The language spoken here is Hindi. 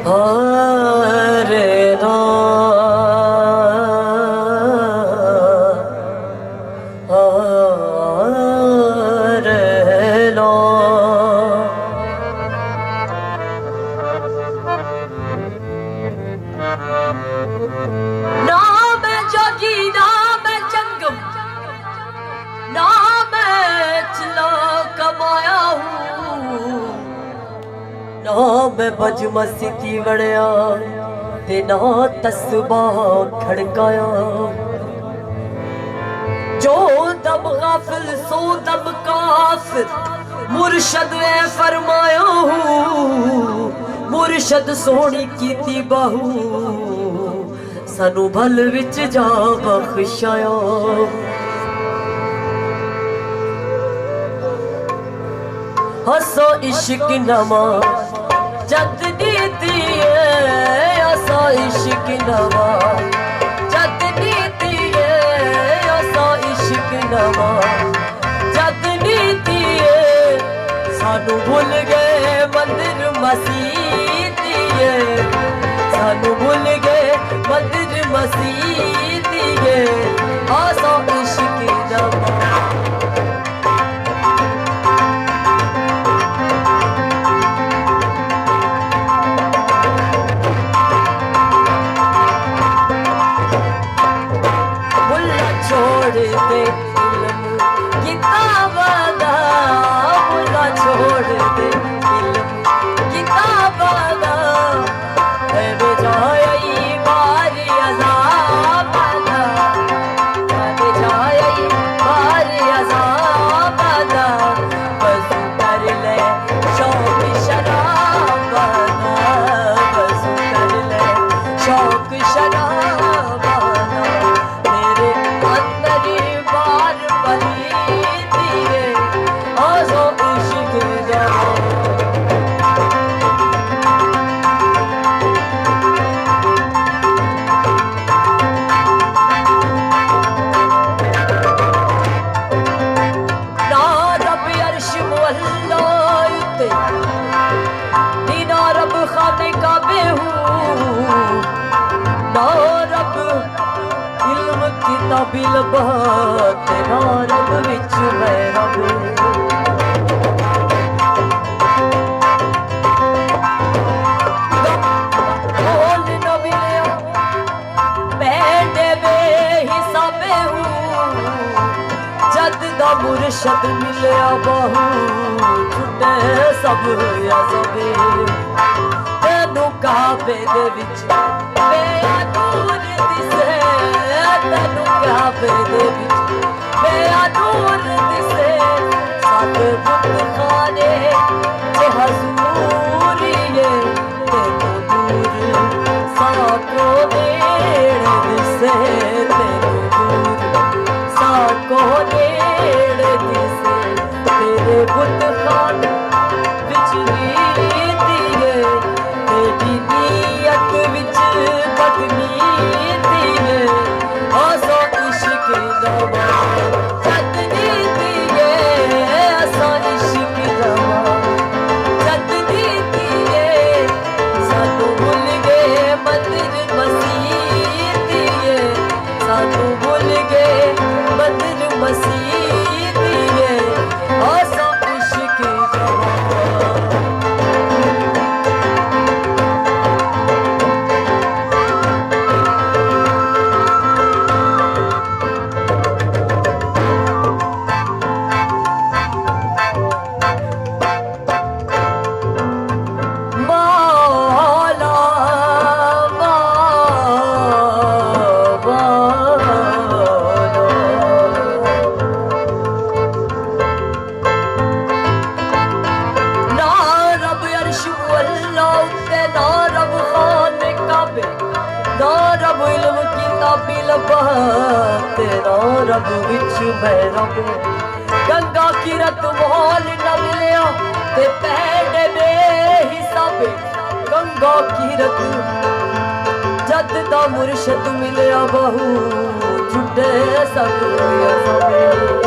हरे ना मैं जोगी ना मैं जंगम ना मैं चला कमाया हूँ ना मैं बज मस्ती वड़िया ते ना तस्बाह खड़काया जो दम गाफिल सो दम काफिर मुर्शद ने फरमाया हूँ मुर्शद सोहनी कीती बाहू सानू भल विच जा बख्शाया हसो इश्क नमा जद नीति हसो इश्क नमा जद नीति हसो इश्क नमा जद नीति सानू भूल गए मंदिर मसीत सानू भूल गए मंदिर मसीत हसो इश्क नमा छोड़ दे इल्म किताब दा मुला छोड़ दे इल्म किताब दा है बेजाई बारी अज़ाब दा है बेजाई बारी अज़ाब दा वज़ू कर ले शौक शराब दा वज़ू कर ले शौक शराब खाने काबे हूँ ना रब इल्म किताबी लबा तेरा रब विच है रब बोल न मिलिया पैंडे वे हिसाबे हूँ जद दा मुर्शद मिलिया बाहू छुटे सब याज़बे काबे दे विच बेअदूर दिसे तैनू काबे दे विच बेअदूर दिसे साडे बुत खाने च हजूरिए तेनू दूर साको नेड़े दिसे तेनू दूर साको नेड़े दिसे तेरे बुत खाने विच नीयत विच बदनीयत हसो इश्क नमा जद नीति हसो इश्क नमा जद नीति सानू भूल गए मंदिर मसीत सानू भूल गए मंदिर मसीत हसो इश्क नमा तेरा रब विच मैं रब गंगा किरत मोल न मिलिया ते पैंडे बेहिसाबे गंगा किरत जद दा मुर्शद मिलिया बहू छुटे सब